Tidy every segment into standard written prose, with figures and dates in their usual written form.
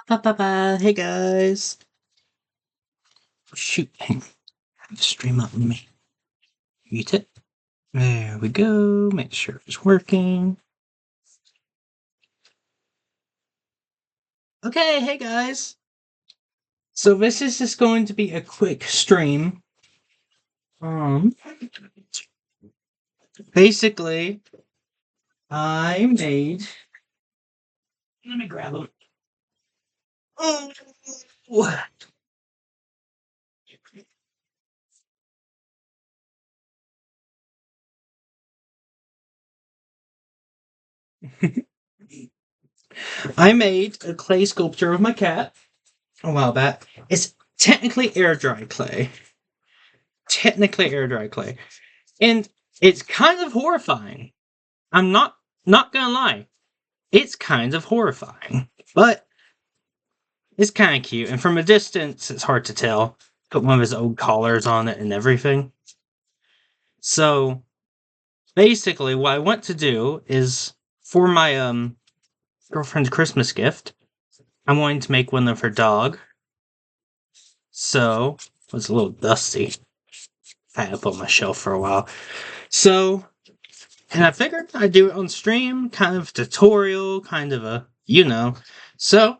Hey guys. Shoot, hang on. Have the stream up. Let me mute it. There we go. Make sure it's working. Okay, hey guys. So this is just going to be a quick stream. Basically, I made. Let me grab them. Oh, I made a clay sculpture of my cat a while back. It's technically air dry clay. And it's kind of horrifying. I'm not gonna lie. It's kind of horrifying. But it's kind of cute. And from a distance, it's hard to tell. Put one of his old collars on it and everything. So basically what I want to do is for my girlfriend's Christmas gift, I'm wanting to make one of her dog. So it was a little dusty. I had it up on my shelf for a while. So, and I figured I'd do it on stream, kind of tutorial, kind of a, So,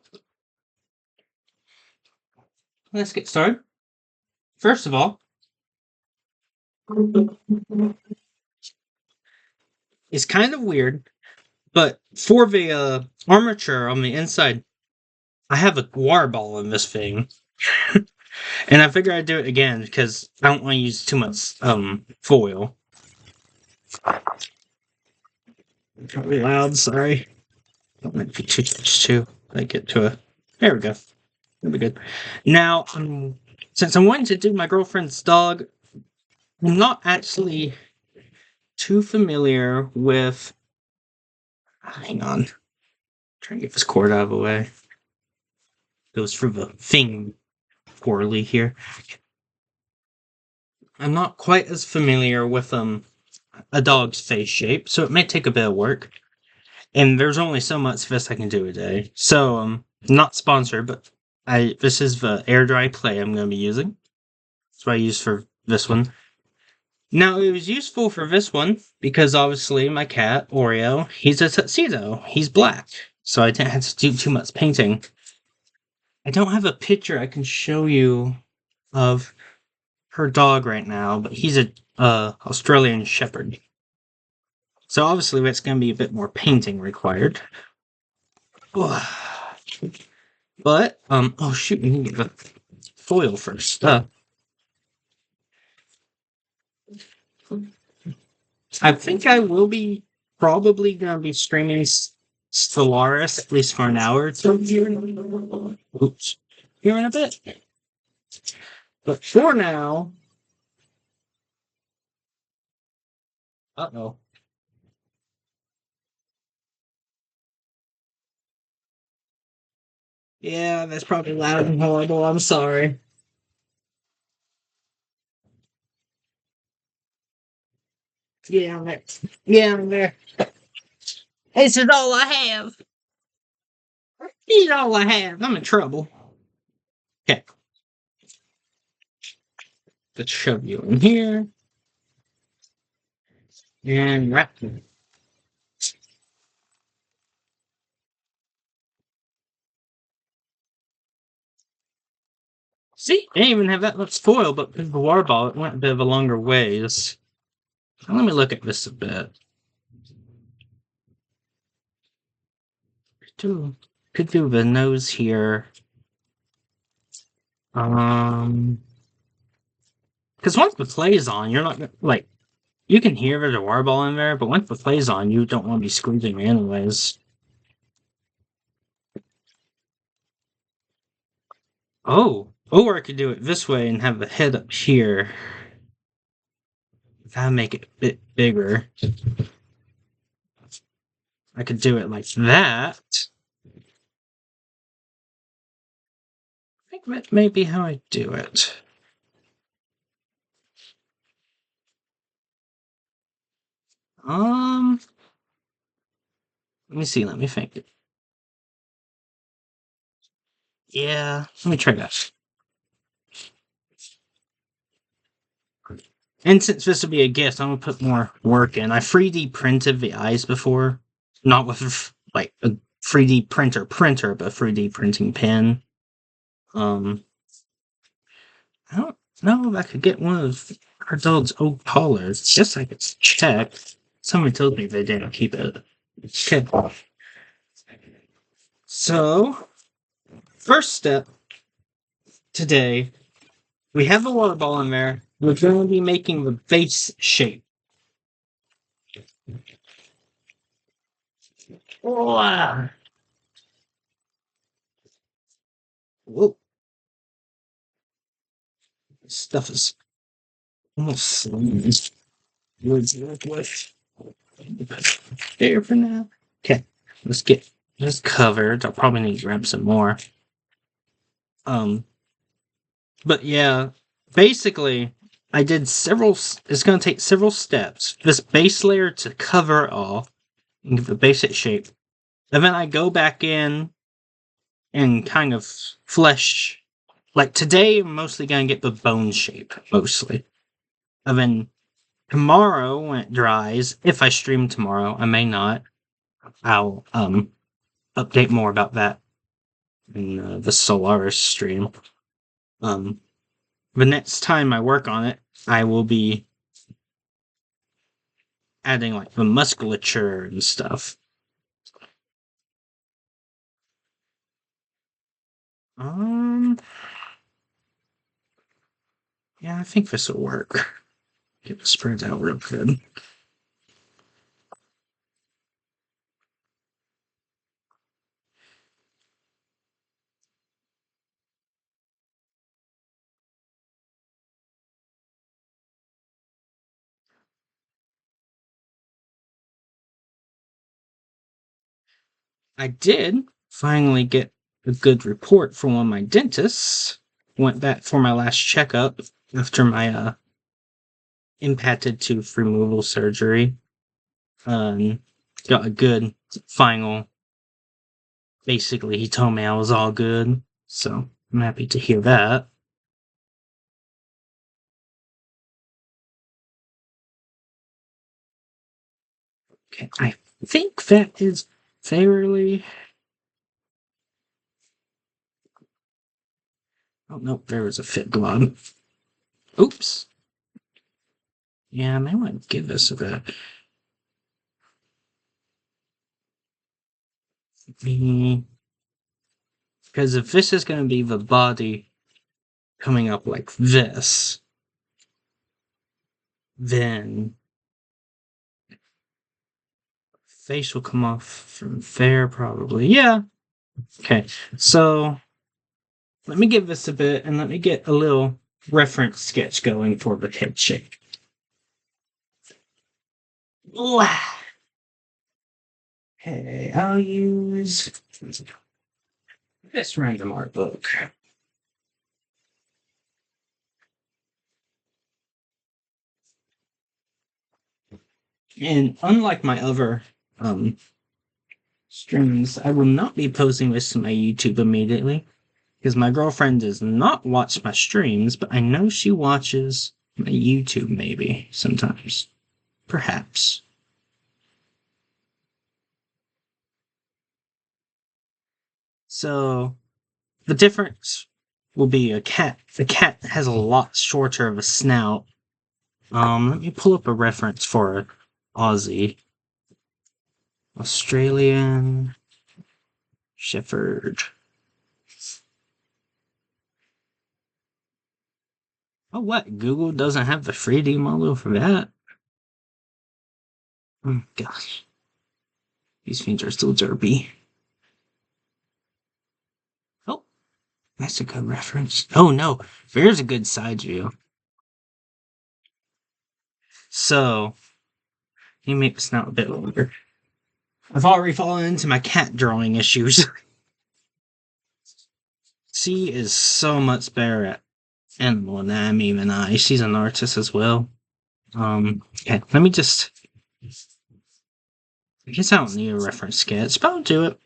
let's get started. First of all, it's kind of weird, but for the armature on the inside, I have a water ball in this thing. And I figured I'd do it again because I don't want to use too much foil. Probably loud, sorry. Don't want to be too much too. I get to a. There we go. That'll be good. Now, since I'm wanting to do my girlfriend's dog, I'm not actually too familiar with. Hang on. Trying to get this cord out of the way. Goes through the thing poorly here. I'm not quite as familiar with a dog's face shape, so it may take a bit of work. And there's only so much of this I can do a day. So not sponsored, but this is the air dry clay I'm gonna be using. That's what I used for this one. Now it was useful for this one because obviously my cat, Oreo, he's a tuxedo. He's black. So I didn't have to do too much painting. I don't have a picture I can show you of her dog right now, but he's a Australian Shepherd. So obviously that's going to be a bit more painting required. But oh shoot, we need to get the foil first. I think I will be probably going to be streaming Stellaris at least for an hour or two here. Oops, here in a bit. But for now, uh-oh. Yeah, that's probably loud and horrible. I'm sorry. Yeah, I'm there. Yeah, I'm there. This is all I have. This is all I have. I'm in trouble. Okay. Let's shove you in here. And wrap you. See, I didn't even have that much foil, but with the water ball, it went a bit of a longer ways. Let me look at this a bit. Could do the nose here. Because once the clay's on, you're not like you can hear there's a water ball in there, but once the clay's on, you don't want to be squeezing anyways. Or I could do it this way and have the head up here. That'd make it a bit bigger. I could do it like that. I think that may be how I do it. Let me see, let me think. Yeah, let me try that. And since this will be a gift, I'm gonna put more work in. I 3D printed the eyes before, not with like a 3D printer, but 3D printing pen. I don't know if I could get one of our dog's old collars. Guess I could check. Somebody told me they didn't keep it. Okay. So, first step today, we have the water ball in there. We're going to be making the base shape. Wow. Whoa. This stuff is almost slimes. There for now. Okay, let's get this covered. I'll probably need to grab some more. Um, but yeah, basically, I did several. It's going to take several steps. This base layer to cover it all and give the basic shape, and then I go back in and kind of flesh. Like today, I'm mostly going to get the bone shape, mostly. And then tomorrow, when it dries, if I stream tomorrow, I may not. I'll update more about that in the Solaris stream. The next time I work on it, I will be adding like the musculature and stuff. Um, yeah, I think this will work. Get it spread out real good. I did finally get a good report from one of my dentists. Went back for my last checkup after my impacted tooth removal surgery. Got a good final. Basically, he told me I was all good, so I'm happy to hear that. Okay, I think that is fairly. Oh no, there was a fit glob. Oops. Yeah, I may want to give this a bit. Because if this is going to be the body coming up like this, then face will come off from there probably. Yeah. Okay, so let me give this a bit and let me get a little reference sketch going for the head shape. Okay, I'll use this random art book. And unlike my other streams, I will not be posting this to my YouTube immediately because my girlfriend does not watch my streams, but I know she watches my YouTube maybe sometimes. Perhaps. So the difference will be a cat. The cat has a lot shorter of a snout. Let me pull up a reference for Aussie. Australian Shepherd. Oh, what? Google doesn't have the 3D model for that? Oh, gosh. These things are still derpy. Oh, that's a good reference. Oh, no. There's a good side view. So, you make the snout a bit longer. I've already fallen into my cat drawing issues. She is so much better at animal anatomy than I. She's an artist as well. Okay, let me just. I guess I don't need a reference sketch, but I'll do it.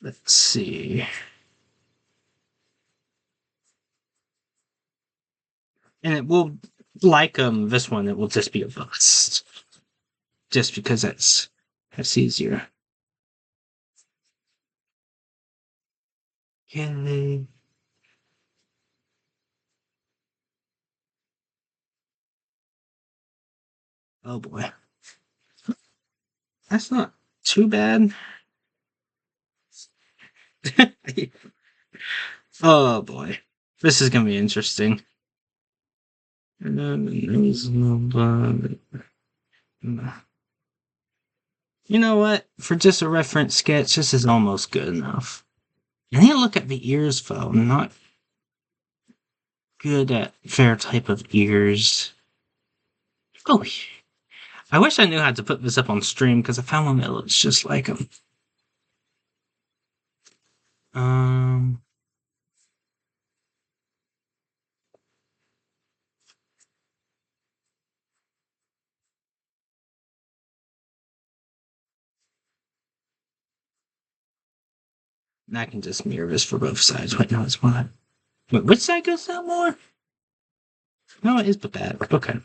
Let's see. And it will, like this one, it will just be a bust. Just because that's easier. Okay. Oh boy. That's not too bad. Oh boy. This is gonna be interesting. You know what? For just a reference sketch, this is almost good enough. I need to look at the ears, though. I'm not good at fair type of ears. Oh, I wish I knew how to put this up on stream because I found one that looks just like him. Um, I can just mirror this for both sides. Wait, no, it's one. Wait, which side goes down more? No, it is but bad. Okay.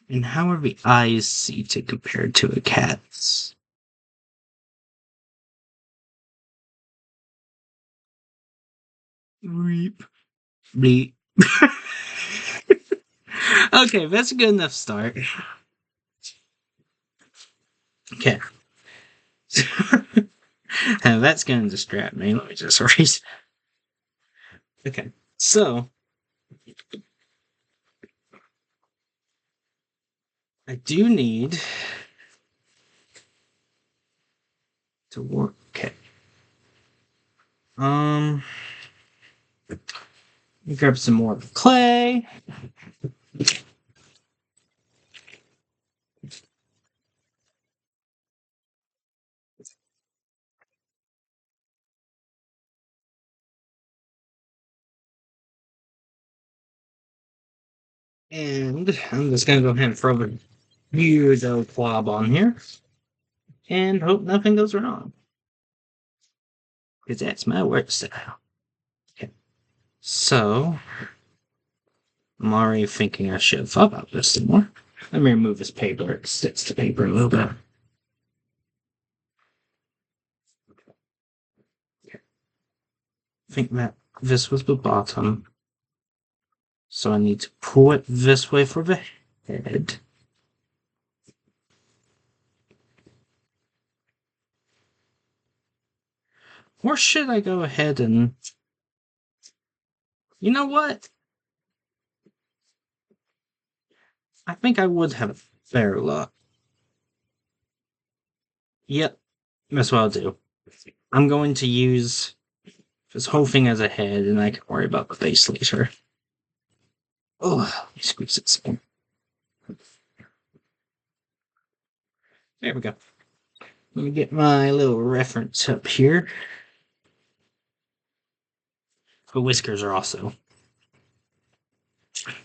And how are the eyes seated compared to a cat's? Reap. Bleep. Okay, that's a good enough start. Okay. And that's going to distract me. Let me just erase. Okay, so I do need to work. Okay. Let me grab some more clay. And I'm just going to go ahead and throw the huge old clob on here. And hope nothing goes wrong. Because that's my work style. Okay. So, I'm already thinking I should have thought about this some more. Let me remove this paper. It sticks to paper a little bit. Okay. I think that this was the bottom. So I need to pull it this way for the head. Or should I go ahead and... You know what? I think I would have better luck. Yep, that's what I'll do. I'm going to use this whole thing as a head, and I can worry about the face later. Oh, let me squeeze it some. There we go. Let me get my little reference up here. The whiskers are also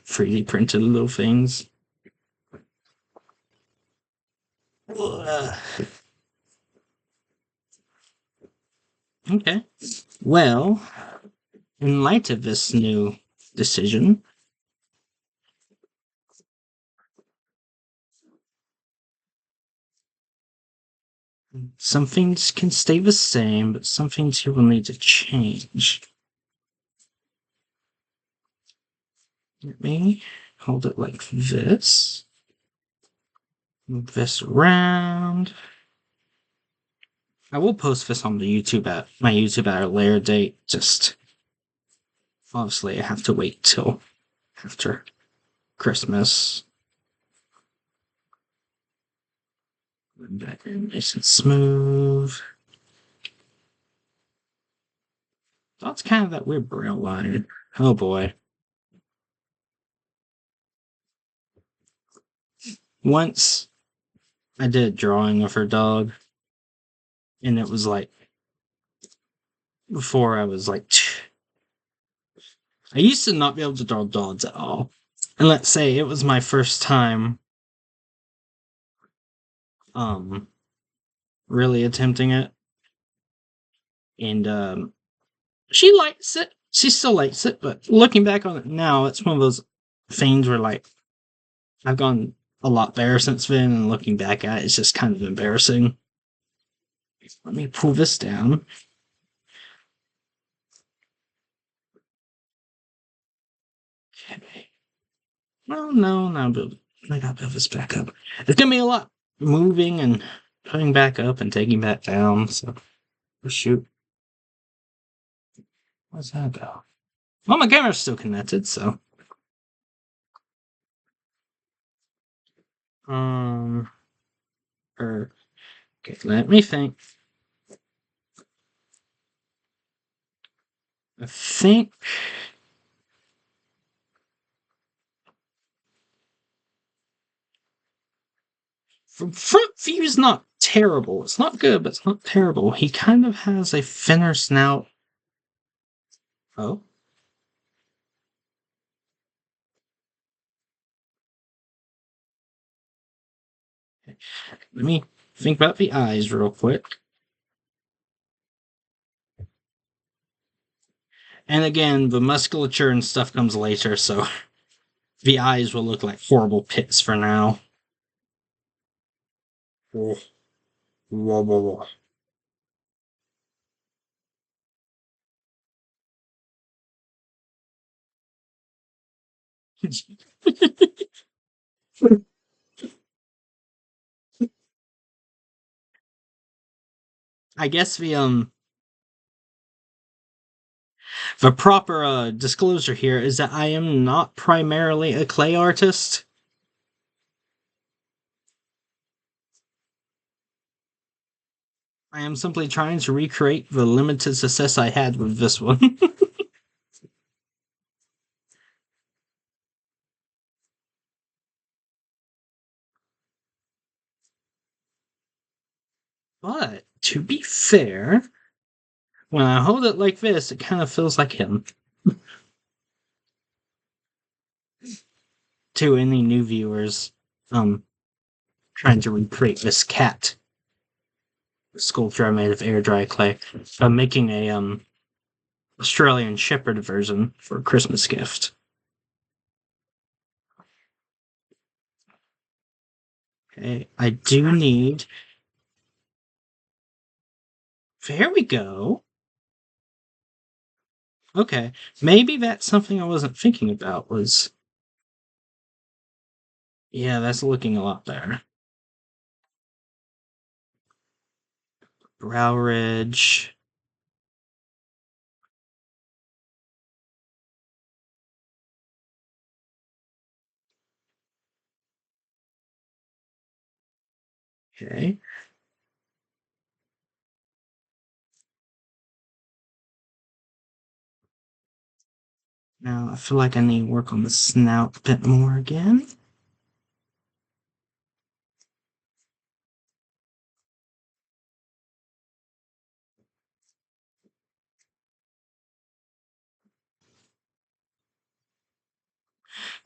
3D printed little things. Okay. Well, in light of this new decision, some things can stay the same, but some things you will need to change. Let me hold it like this. Move this around. I will post this on the YouTube at my YouTube at a later date. Just obviously, I have to wait till after Christmas. Back in nice and smooth. That's kind of that weird braille line. Oh boy. Once I did a drawing of her dog, and it was like before I was like I used to not be able to draw dogs at all. And let's say it was my first time really attempting it. And she likes it. She still likes it, but looking back on it now, it's one of those things where like I've gone a lot better since then, and looking back at it, it's just kind of embarrassing. Let me pull this down. Okay. Well, no, I gotta build this back up. It's gonna be a lot moving and putting back up and taking back down, so oh, shoot. Where's that go? Well, my camera's still connected, so. Um, okay, let me think. I think from front view is not terrible. It's not good, but it's not terrible. He kind of has a thinner snout. Oh. Okay. Let me think about the eyes real quick. And again, the musculature and stuff comes later, so the eyes will look like horrible pits for now. Oh. Whoa, whoa, whoa. I guess the proper disclosure here is that I am not primarily a clay artist. I am simply trying to recreate the limited success I had with this one. But to be fair, when I hold it like this, it kind of feels like him. To any new viewers, trying to recreate this cat sculpture I made of airdry clay. I'm making a Australian Shepherd version for a Christmas gift. Okay, I do need. There we go. Okay, maybe that's something I wasn't thinking about. Was yeah, that's looking a lot better. Brow ridge. Okay. Now I feel like I need to work on the snout a bit more again.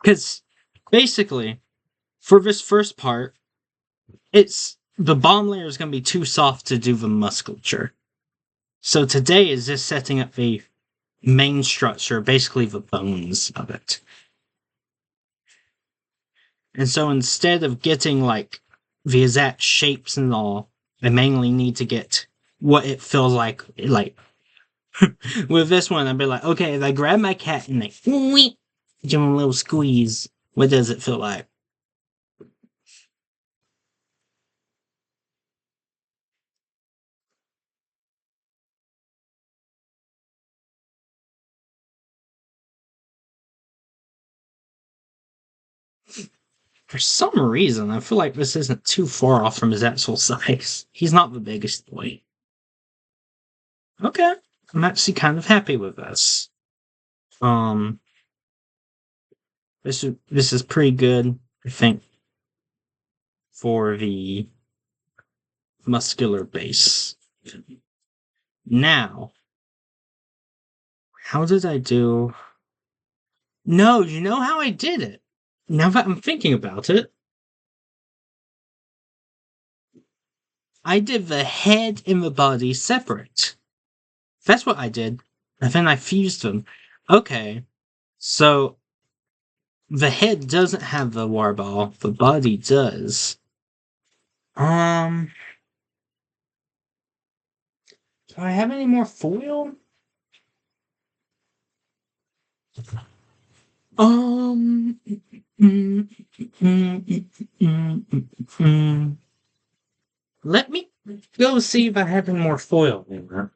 Because basically, for this first part, it's the bottom layer is going to be too soft to do the musculature. So today is just setting up the main structure, basically the bones of it. And so instead of getting like the exact shapes and all, I mainly need to get what it feels like. Like with this one, I'd be like, okay, if I grab my cat and like, give him a little squeeze, what does it feel like? For some reason, I feel like this isn't too far off from his actual size. He's not the biggest boy. Okay, I'm actually kind of happy with this. Um, this is pretty good, I think, for the muscular base. Now, how did I do? No, you know how I did it? Now that I'm thinking about it, I did the head and the body separate. That's what I did. And then I fused them. Okay. So the head doesn't have the war ball, the body does. Um, do I have any more foil? Um, mm, let me go see if I have any more foil in there.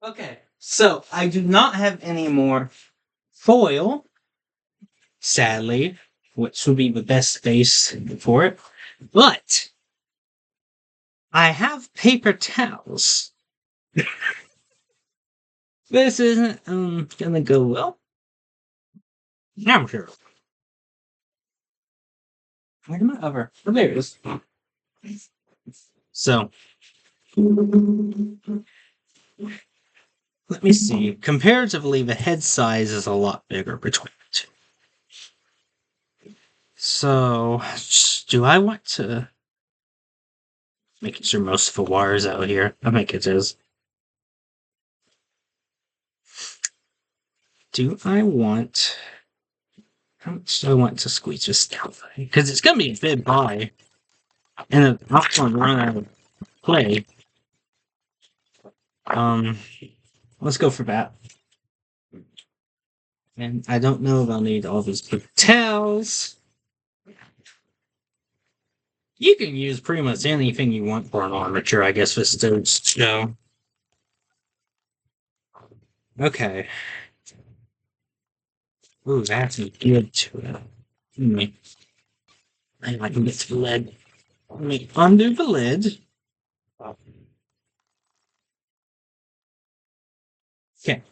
Okay, so I do not have any more foil, sadly, which would be the best space for it. But I have paper towels. This isn't gonna go well. I'm sure. Where's my other? Oh, there it is. So let me see. Comparatively, the head size is a lot bigger between the two. So, do I want to making sure most of the wires out here? I think it is. Do I want? How much do I want to squeeze this down? Because it's gonna be a bit high, and I'm not going to run out of clay. Um, let's go for that. And I don't know if I'll need all these paper towels. You can use pretty much anything you want for an armature, I guess, with stones show. Okay. Ooh, that's good to it. I can get to the lid. Let me undo the lid. Okay.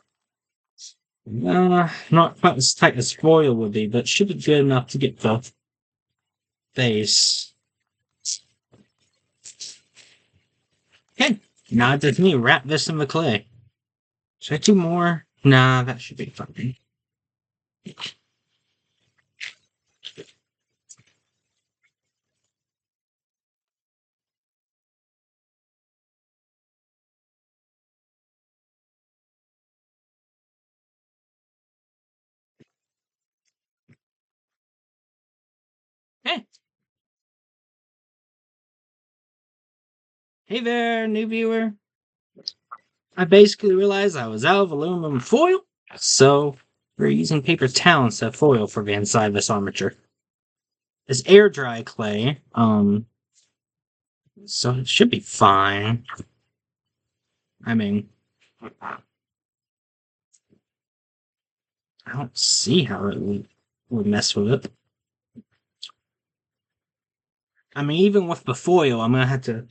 Not quite as tight as foil would be, but should be good enough to get the base. Okay. Now I just need to wrap this in the clay. Should I do more? Nah, that should be fine. Hey. Hey there, new viewer. I basically realized I was out of aluminum foil, so we're using paper towel instead of foil for the inside of this armature. It's air dry clay, so it should be fine. I mean, I don't see how it would mess with it. I mean, even with the foil, I'm gonna have to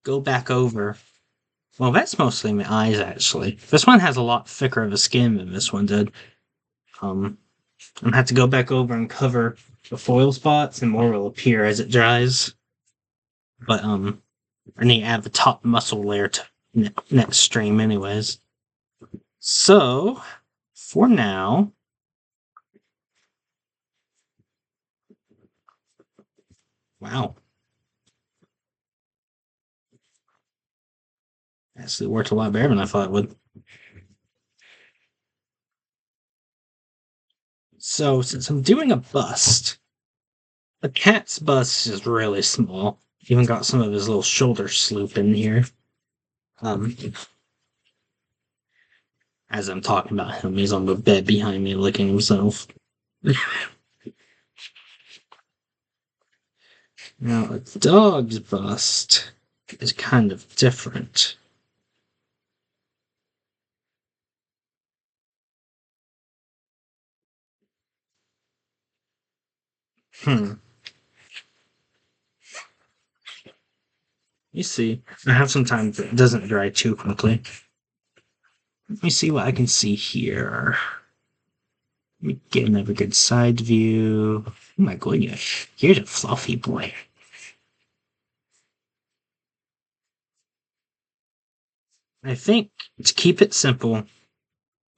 go back over. Well, that's mostly my eyes, actually. This one has a lot thicker of a skin than this one did. I'm gonna have to go back over and cover the foil spots, and more will appear as it dries. But I need to add the top muscle layer to next stream, anyways. So for now, wow, actually worked a lot better than I thought it would. So since I'm doing a bust, The cat's bust is really small. Even got some of his little shoulder sloop in here. Um, as I'm talking about him, he's on the bed behind me licking himself. Now, a dog's bust is kind of different. Hmm. You see, I have some time that doesn't dry too quickly. Let me see what I can see here. Let me get another good side view. Oh my goodness, here's a fluffy boy. I think to keep it simple,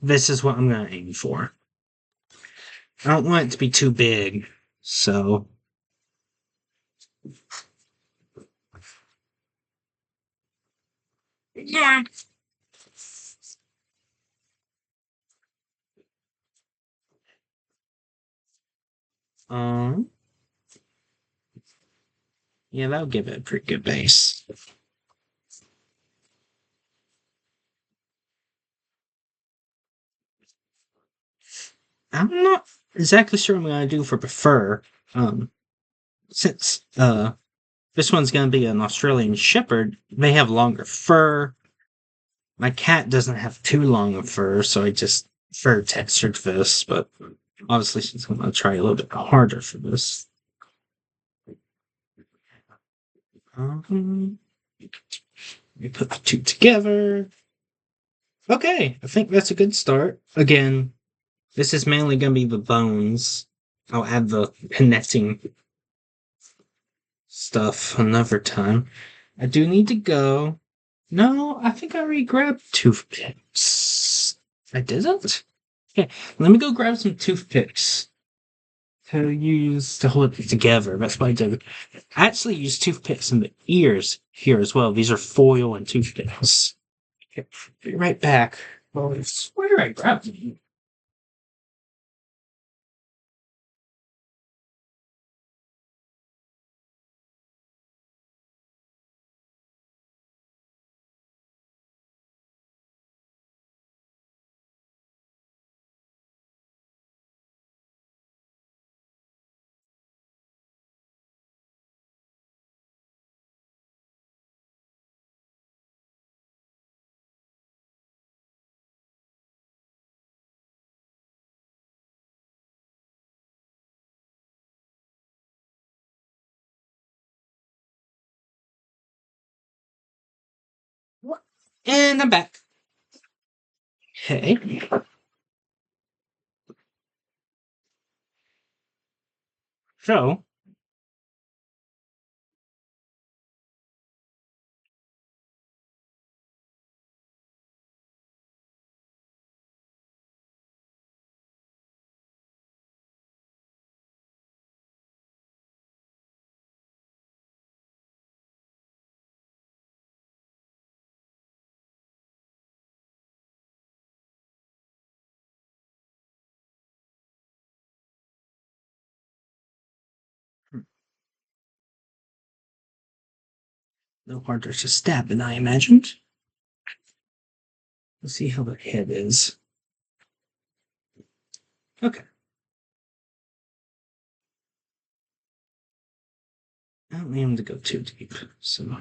this is what I'm going to aim for. I don't want it to be too big, so. Yeah. Um, yeah, that'll give it a pretty good base. I'm not exactly sure what I'm going to do for the fur. Um, since this one's going to be an Australian Shepherd, they have longer fur. My cat doesn't have too long of fur, so I just fur textured this, but obviously she's going to try a little bit harder for this. We put the two together. Okay, I think that's a good start. Again, this is mainly going to be the bones. I'll add the connecting stuff another time. I do need to go. No, I think I already grabbed toothpicks. I didn't? Okay, let me go grab some toothpicks to use to hold it together. That's what I did. I actually use toothpicks in the ears here as well. These are foil and toothpicks. Okay, be right back. Oh, I swear I grabbed them. And I'm back. Okay. So, no harder to stab than I imagined. Let's see how the head is. Okay. I don't need him to go too deep, so.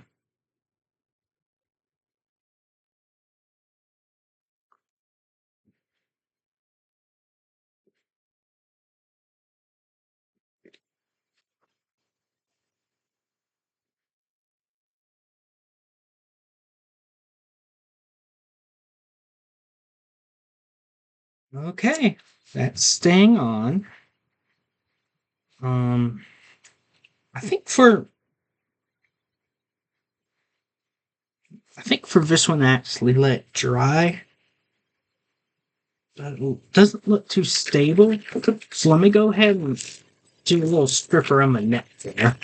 Okay, that's staying on. Um, I think for this one, actually let it dry. It doesn't look too stable. So let me go ahead and do a little strip around my neck there.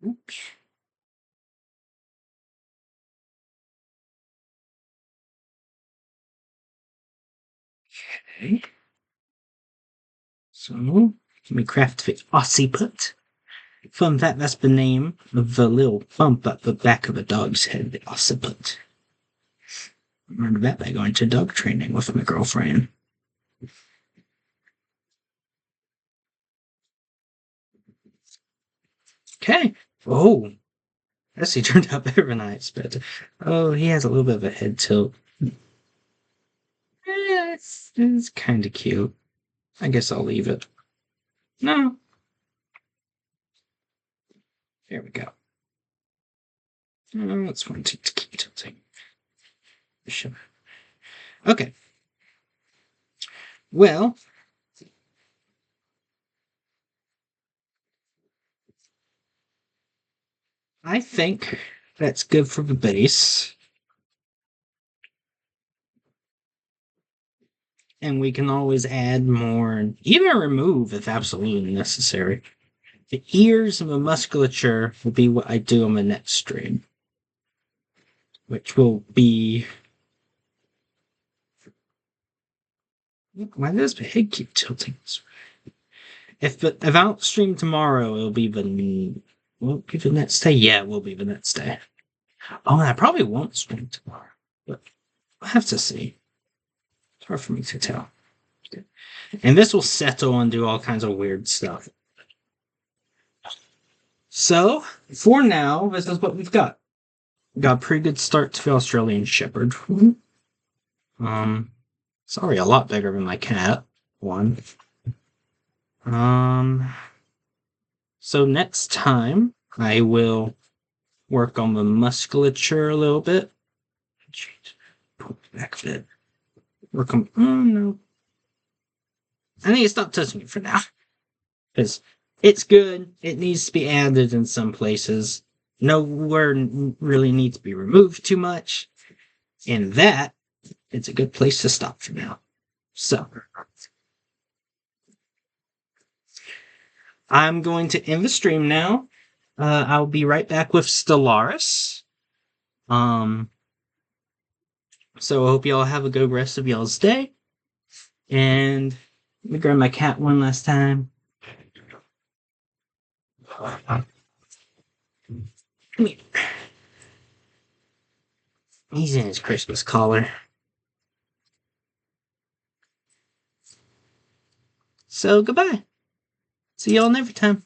Oops. Okay. So, let me craft the occiput. Fun fact, that's the name of the little bump at the back of a dog's head, the occiput. I learned that by going to dog training with my girlfriend. Okay. Oh, he turned out better than I expected. Oh, he has a little bit of a head tilt. It's kind of cute. I guess I'll leave it. No. There we go. Let's want to keep tilting. Okay. Well, I think that's good for the base. And we can always add more and even remove if absolutely necessary. The ears and the musculature will be what I do on the next stream, which will be. Why does the head keep tilting this way? If I don't stream tomorrow, it'll be the. Will it be the next day? Yeah, it will be the next day. Oh, and I probably won't stream tomorrow, but I'll have to see. It's hard for me to tell. And this will settle and do all kinds of weird stuff. So, for now, this is what we've got. Got a pretty good start to the Australian Shepherd. Sorry, a lot bigger than my cat. One. So next time I will work on the musculature a little bit. Back a bit. Work on. Oh no. I need to stop touching it for now. Because it's good. It needs to be added in some places. Nowhere really needs to be removed too much. And that, it's a good place to stop for now. So, I'm going to end the stream now. I'll be right back with Stellaris. So I hope y'all have a good rest of y'all's day. And let me grab my cat one last time. Come here. He's in his Christmas collar. So goodbye. See y'all next time.